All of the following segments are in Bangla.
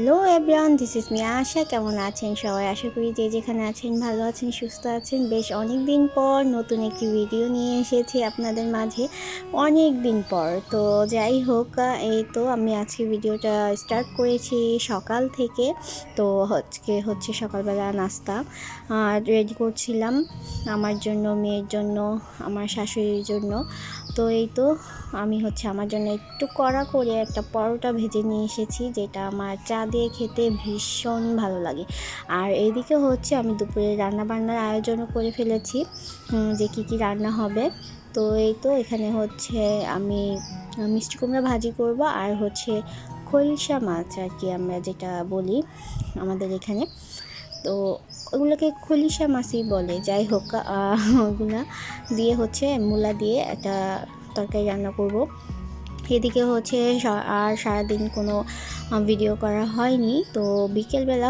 Hello everyone, this is me Asha. কেমন আছেন সবাই? আশা করি যে যেখানে আছেন ভালো আছেন, সুস্থ আছেন। বেশ অনেক দিন পর নতুন একটি ভিডিও নিয়ে এসেছি আপনাদের মাঝে, অনেক দিন পর। তো যাই হোক, এই তো আমি আজকে ভিডিওটা স্টার্ট করেছি সকাল থেকে। তো হচ্ছে সকালবেলা নাস্তা রেডি করছিলাম আমার জন্য, মেয়ের জন্য, আমার শাশুড়ির জন্য। তো এই তো আমি আমার জন্য একটু কড়া করে একটা পরোটা ভেজে নিয়ে এসেছি, যেটা আমার চা দিয়ে খেতে ভীষণ ভালো লাগে। আর এইদিকে আমি দুপুরে রান্নাবান্নার আয়োজনও করে ফেলেছি, যে কী রান্না হবে। তো এই তো এখানে আমি মিষ্টি কুমড়া ভাজি করব, আর খলসা মাছ আর কি আমরা যেটা বলি আমাদের এখানে। তো ওগুলোকে খলিশা মাছই বলে। যাই হোক, ওগুলো দিয়ে মূলা দিয়ে একটা তরকারি রান্না করব। এদিকে আর সারাদিন কোনো ভিডিও করা হয়নি। তো বিকেলবেলা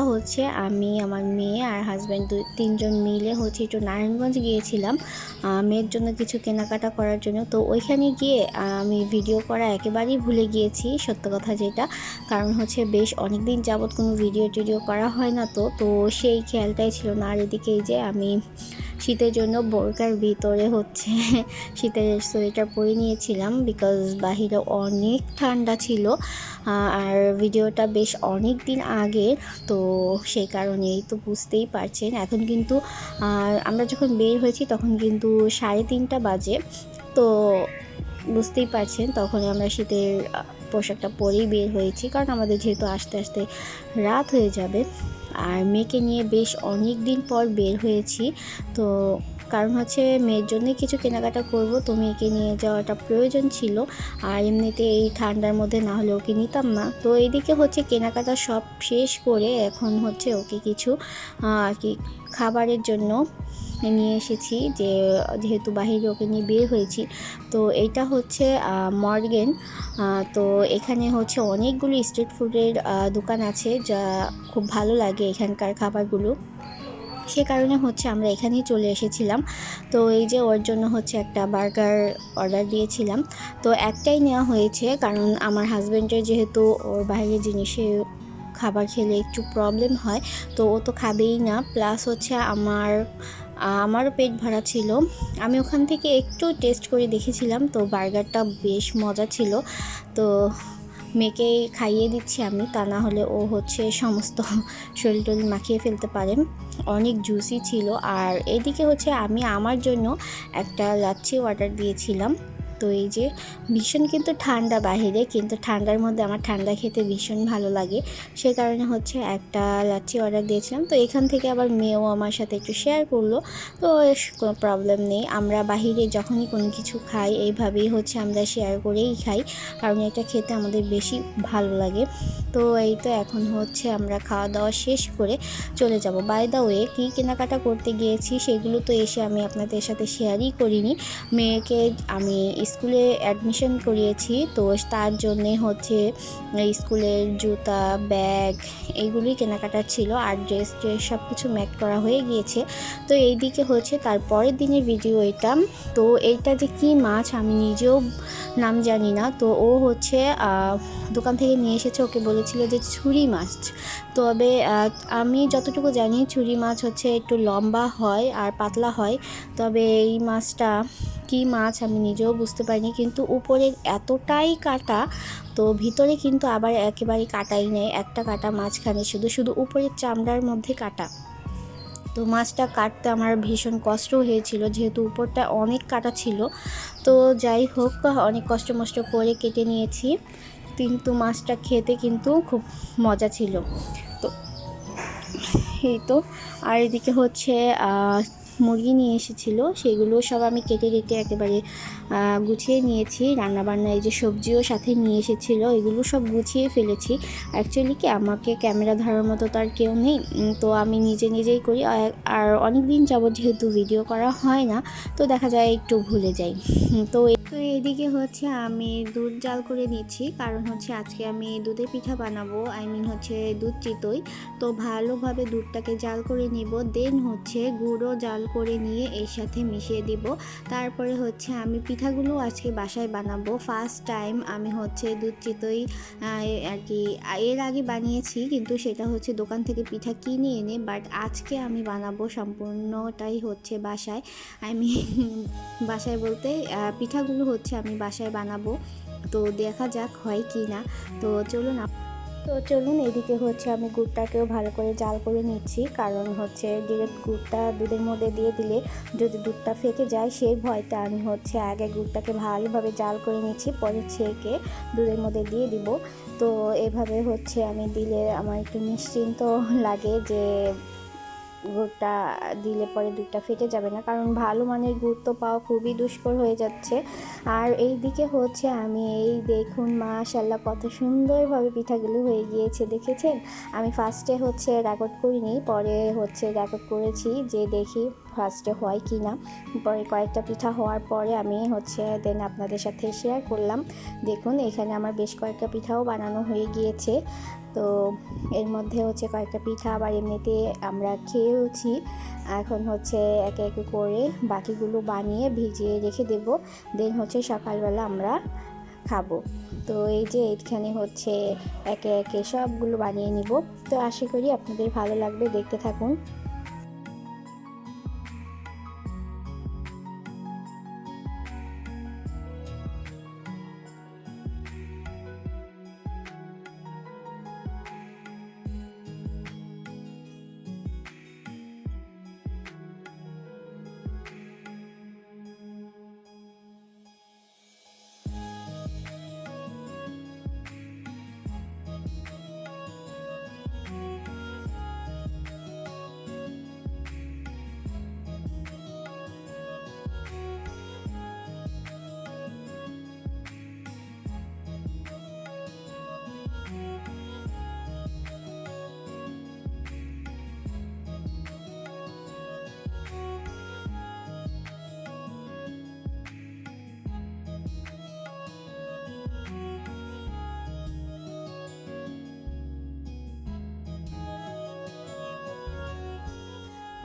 আমি, আমার মেয়ে আর হাজব্যান্ড তিনজন মিলে একটু নারায়ণগঞ্জ গিয়েছিলাম মেয়ের জন্য কিছু কেনাকাটা করার জন্য। তো ওইখানে গিয়ে আমি ভিডিও করা একেবারেই ভুলে গিয়েছি, সত্য কথা যেটা। কারণ বেশ অনেক দিন যাবৎ কোনো ভিডিও করা হয় না, তো সেই খেয়ালটাই ছিল না। আর এদিকে এই যে আমি শীতের জন্য বোরকার ভিতরে শীতের সোয়েটার পরে নিয়েছিলাম, বিকজ বাহিরে অনেক ঠান্ডা ছিল। আর ভিডিওটা বেশ অনেক দিন আগের, তো সেই কারণেই তো বুঝতেই পারছেন। এখন কিন্তু আমরা যখন বের হয়েছি তখন কিন্তু 3:30 বাজে। তো বুঝতেই পারছেন, তখন আমরা শীতের পোশাকটা পরেই বের হয়েছি, কারণ আমাদের যেহেতু আস্তে আস্তে রাত হয়ে যাবে। আর মেয়েকে নিয়ে বেশ অনেক দিন পর বের হয়েছি। তো কারণ মেয়ের জন্য কিছু কেনাকাটা করব, তো মেয়েকে নিয়ে যাওয়াটা প্রয়োজন ছিল। আর এমনিতে এই ঠান্ডার মধ্যে না হলে ওকে নিতাম না। তো এইদিকে কেনাকাটা সব শেষ করে এখন ওকে কিছু আর কি খাবারের জন্য নিয়ে এসেছি, যেহেতু বাহিরে ওকে নিয়ে বের হয়েছি। তো এইটা মর্গেন। তো এখানে অনেকগুলো স্ট্রিট ফুডের দোকান আছে, যা খুব ভালো লাগে এখানকার খাবারগুলো। সে কারণে আমরা এখানেই চলে এসেছিলাম। তো এই যে ওর জন্য একটা বার্গার অর্ডার দিয়েছিলাম। তো একটাই নেওয়া হয়েছে, কারণ আমার হাজব্যান্ডের যেহেতু ওর বাইরের জিনিসে খাবার খেলে একটু প্রবলেম হয়, তো ও তো খাবেই না। প্লাস আমারও পেট ভরা ছিল। আমি ওখান থেকে একটু টেস্ট করে দেখেছিলাম, তো বার্গারটা বেশ মজা ছিল। তো মেয়েকে খাইয়ে দিচ্ছি আমি, তা না হলে ও সমস্ত শরীর টরীর মাখিয়ে ফেলতে পারে। অনেক জুসি ছিল। আর এদিকে আমি আমার জন্য একটা লাচ্ছি অর্ডার দিয়েছিলাম। তো এই যে ভীষণ কিন্তু ঠান্ডা বাহিরে, কিন্তু ঠান্ডার মধ্যে আমার ঠান্ডা খেতে ভীষণ ভালো লাগে। সে কারণে একটা লাচ্ছি অর্ডার দিয়েছিলাম। তো এখান থেকে আবার মেয়েও আমার সাথে একটু শেয়ার করলো। তো কোনো প্রবলেম নেই, আমরা বাহিরে যখনই কোনো কিছু খাই এইভাবেই আমরা শেয়ার করেই খাই, কারণ এটা খেতে আমাদের বেশি ভালো লাগে। তো এই তো এখন আমরা খাওয়া দাওয়া শেষ করে চলে যাব। বাই দ্য ওয়ে, কী কেনাকাটা করতে গিয়েছি সেগুলো তো এসে আমি আপনাদের সাথে শেয়ারই করিনি। মেয়েকে আমি স্কুলে অ্যাডমিশন করিয়েছি, তো তার জন্যে স্কুলের জুতা, ব্যাগ এইগুলোই কেনাকাটা ছিল। আর ড্রেস সব কিছু ম্যাক করা হয়ে গিয়েছে। তো এইদিকে তারপরের দিনের ভিডিও এটা। তো এইটা যে কী মাছ আমি নিজেও নাম জানি না। তো ও দোকান থেকে নিয়ে এসেছে, ওকে বলেছিল যে ছুরি মাছ। তবে আমি যতটুকু জানি ছুরি মাছ একটু লম্বা হয় আর পাতলা হয়। তবে এই মাছটা কী মাছ আমি নিজেও বুঝতে পারিনি, কিন্তু উপরে এতটাই কাটা, তো ভিতরে কিন্তু আবার একেবারে কাটাই নেই, একটা কাটা মাঝখানে শুধু উপরের চামড়ার মধ্যে কাটা। তো মাছটা কাটতে আমার ভীষণ কষ্ট হয়েছিল, যেহেতু উপরটা অনেক কাটা ছিল। তো যাই হোক, অনেক কষ্ট মষ্ট করে কেটে নিয়েছি, কিন্তু মাছটা খেতে কিন্তু খুব মজা ছিল। তো এই তো, আর এদিকে মুরগি নিয়ে এসেছিলো, সেগুলো সব আমি কেটে একেবারে গুছিয়ে নিয়েছি। রান্নাবান্না এই যে সবজিও সাথে নিয়ে এসেছিলো, এগুলো সব গুছিয়ে ফেলেছি। অ্যাকচুয়ালি কি, আমাকে ক্যামেরা ধরার মতো তার কেউ নেই, তো আমি নিজেই করি। আর অনেক দিন যাবত যেহেতু ভিডিও করা হয় না, তো দেখা যায় একটু ভুলে যাই। তো তো এদিকে হচ্ছে আমি দুধ জাল করে নিচ্ছি, কারণ হচ্ছে আজকে আমি দুধের পিঠা বানাবো, হচ্ছে দুধ চিতই। তো ভালোভাবে দুধটাকে জাল করে নিব, দেন হচ্ছে গুঁড়ো জাল করে নিয়ে এর সাথে মিশিয়ে দিব। তারপরে হচ্ছে আমি পিঠাগুলো আজকে বাসায় বানাবো। ফার্স্ট টাইম আমি হচ্ছে দুধ চিতই আর কি এর আগে বানিয়েছি, কিন্তু সেটা হচ্ছে দোকান থেকে পিঠা কিনে এনে, বাট আজকে আমি বানাবো সম্পূর্ণটাই হচ্ছে বাসায়। আমি বাসায় বলতে পিঠাগুলো হচ্ছে আমি বাসায় বানাবো। তো দেখা যাক হয় কি না। তো চলুন এদিকে হচ্ছে আমি গুড়টাকেও ভালো করে জাল করে নিচ্ছি, কারণ হচ্ছে ডিরেক্ট গুড়টা দুধের মধ্যে দিয়ে দিলে যদি দুধটা ফেটে যায় সেই ভয়টা আমি হচ্ছে আগে গুড়টাকে ভালোভাবে জাল করে নিচ্ছি, পরে ছেঁকে দুধের মধ্যে দিয়ে দিব। তো এভাবে হচ্ছে আমি দিলে আমার একটু নিশ্চিন্ত লাগে যে গুড়টা দিলে পরে দুধটা ফেটে যাবে না, কারণ ভালো মানের গুড় তো পাওয়া খুবই দুষ্কর হয়ে যাচ্ছে। আর এই দিকে হচ্ছে আমি এই দেখুন মাশাআল্লাহ কত সুন্দরভাবে পিঠাগুলো হয়ে গিয়েছে, দেখেছেন? আমি ফার্স্টে হচ্ছে রেকর্ড করিনি, পরে হচ্ছে রেকর্ড করেছি যে দেখি ফার্স্টে হয় কি না। পরে কয়েকটা পিঠা হওয়ার পরে আমি হচ্ছে দেন আপনাদের সাথে শেয়ার করলাম। দেখুন এখানে আমার বেশ কয়েকটা পিঠাও বানানো হয়ে গিয়েছে। তো এর মধ্যে হচ্ছে কয়েকটা পিঠা আবার এমনিতে আমরা খেয়েওছি। এখন হচ্ছে একে একে করে বাকিগুলো বানিয়ে ভিজিয়ে রেখে দেব, দেন হচ্ছে সকালবেলা আমরা খাবো। তো এই যে এইখানে হচ্ছে একে একে সবগুলো বানিয়ে নিব। তো আশা করি আপনাদের ভালো লাগবে, দেখতে থাকুন।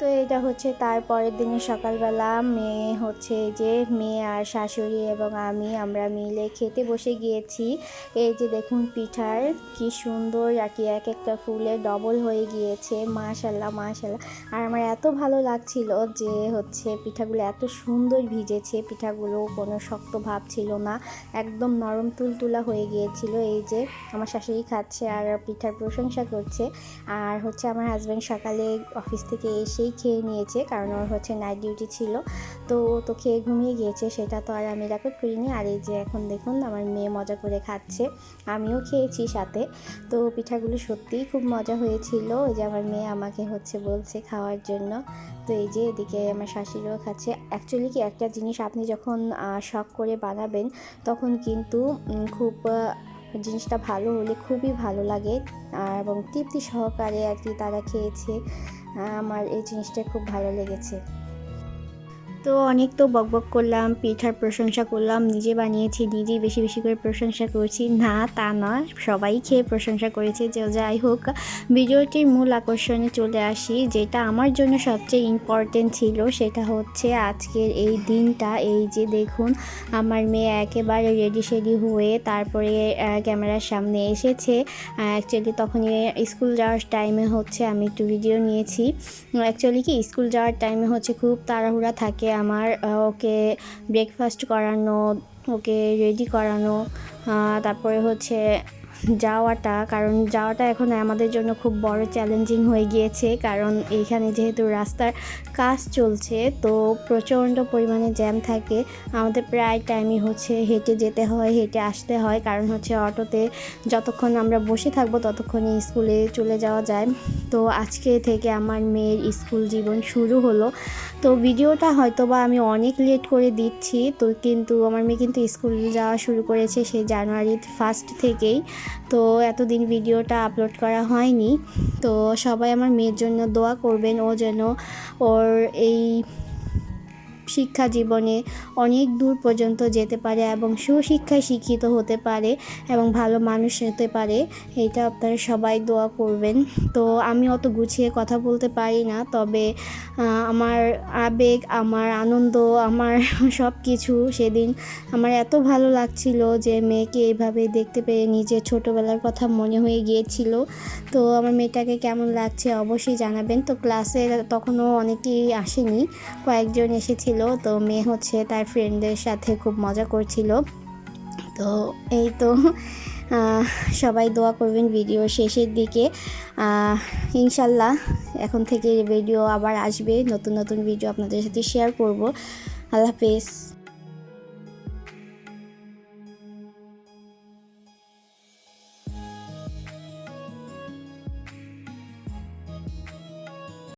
তো এটা হচ্ছে তারপরের দিনে সকালবেলা মেয়ে আর শাশুড়ি এবং আমরা মিলে খেতে বসে গিয়েছি। এই যে দেখুন পিঠার কি সুন্দর আর কি এক একটা ফুলে ডবল হয়ে গিয়েছে, মাশাল্লাহ মাশাল্লাহ। আর আমার এত ভালো লাগছিল যে হচ্ছে পিঠাগুলো এত সুন্দর ভিজেছে, পিঠাগুলো কোনো শক্ত ভাব ছিল না, একদম নরম তুলতুলা হয়ে গিয়েছিল। এই যে আমার শাশুড়ি খাচ্ছে আর পিঠার প্রশংসা করছে। আর হচ্ছে আমার হাজব্যান্ড সকালে অফিস থেকে এসেই খেয়ে নিয়েছে, কারণ ওর হচ্ছে নাইট ডিউটি ছিল। তো ও তো খেয়ে ঘুমিয়ে গিয়েছে, সেটা তো আর আমি রেকর্ড করিনি। আর এই যে এখন দেখুন আমার মেয়ে মজা করে খাচ্ছে, আমিও খেয়েছি সাথে। তো পিঠাগুলো সত্যিই খুব মজা হয়েছিল। ওই যে আমার মেয়ে আমাকে হচ্ছে বলছে খাওয়ার জন্য। তো এই যে এদিকে আমার শাশুড়িও খাচ্ছে। অ্যাকচুয়ালি কি একটা জিনিস আপনি যখন শখ করে বানাবেন তখন কিন্তু খুব জিনিসটা ভালো হলে খুবই ভালো লাগে, এবং তৃপ্তি সহকারে আর কি তারা খেয়েছে। আমার এই জিনিসটা খুব ভালো লেগেছে। তো অনেক তো বকবক করলাম, পিঠার প্রশংসা করলাম, নিজে বানিয়েছি নিজেই বেশি বেশি করে প্রশংসা করছি, না তা নয়, সবাই খেয়ে প্রশংসা করেছে। যে যাই হোক, ভিডিওটির মূল আকর্ষণে চলে আসি, যেটা আমার জন্য সবচেয়ে ইম্পর্টেন্ট ছিল সেটা হচ্ছে আজকের এই দিনটা। এই যে দেখুন আমার মেয়ে একেবারে রেডি শেডি হয়ে তারপরে ক্যামেরার সামনে এসেছে। অ্যাকচুয়ালি তখনই স্কুল যাওয়ার টাইমে হচ্ছে আমি একটু ভিডিও নিয়েছি। অ্যাকচুয়ালি কি স্কুল যাওয়ার টাইমে হচ্ছে খুব তাড়াহুড়া থাকে আমার, ওকে ব্রেকফাস্ট করানো, ওকে রেডি করানো, তারপরে হচ্ছে কারণ যাওয়াটা এখন আমাদের জন্য খুব বড় চ্যালেঞ্জিং হয়ে গিয়েছে, কারণ এইখানে যেহেতু রাস্তার কাজ চলছে তো প্রচণ্ড পরিমাণে জ্যাম থাকে। আমাদের প্রায় টাইমই হচ্ছে হেঁটে যেতে হয়, হেঁটে আসতে হয়, কারণ হচ্ছে অটোতে যতক্ষণ আমরা বসে থাকবো ততক্ষণই স্কুলে চলে যাওয়া যায়। তো আজকে থেকে আমার মেয়ের স্কুল জীবন শুরু হলো। তো ভিডিওটা হয়তোবা আমি অনেক লেট করে দিচ্ছি, তো কিন্তু আমার মেয়ে কিন্তু স্কুল যাওয়া শুরু করেছে সেই জানুয়ারির 1 থেকেই। তো এতদিন ভিডিওটা আপলোড করা হয়নি। তো সবাই আমার মেয়ের জন্য দোয়া করবেন, ও যেন ওর এই শিক্ষা জীবনে অনেক দূর পর্যন্ত যেতে পারে এবং সুশিক্ষায় শিক্ষিত হতে পারে এবং ভালো মানুষ হতে পারে। এটা আপনারা সবাই দোয়া করবেন। তো আমি অত গুছিয়ে কথা বলতে পারি না, তবে আমার আবেগ, আমার আনন্দ, আমার সব কিছু সেদিন আমার এত ভালো লাগছিল যে মেয়েকে এইভাবে দেখতে পেয়ে নিজের ছোটোবেলার কথা মনে হয়ে গিয়েছিল। তো আমার মেয়েটাকে কেমন লাগছে অবশ্যই জানাবেন। তো ক্লাসে তখনও অনেকেই আসেনি, কয়েকজন এসেছিল। তো মেয়ে হচ্ছে তার ফ্রেন্ডদের সাথে খুব মজা করছিল। তো এই তো সবাই দোয়া করবেন ভিডিও শেষের দিকে। ইনশাল্লাহ এখন থেকে ভিডিও আবার আসবে, নতুন নতুন ভিডিও আপনাদের সাথে শেয়ার করব। আল্লাহ হাফেজ।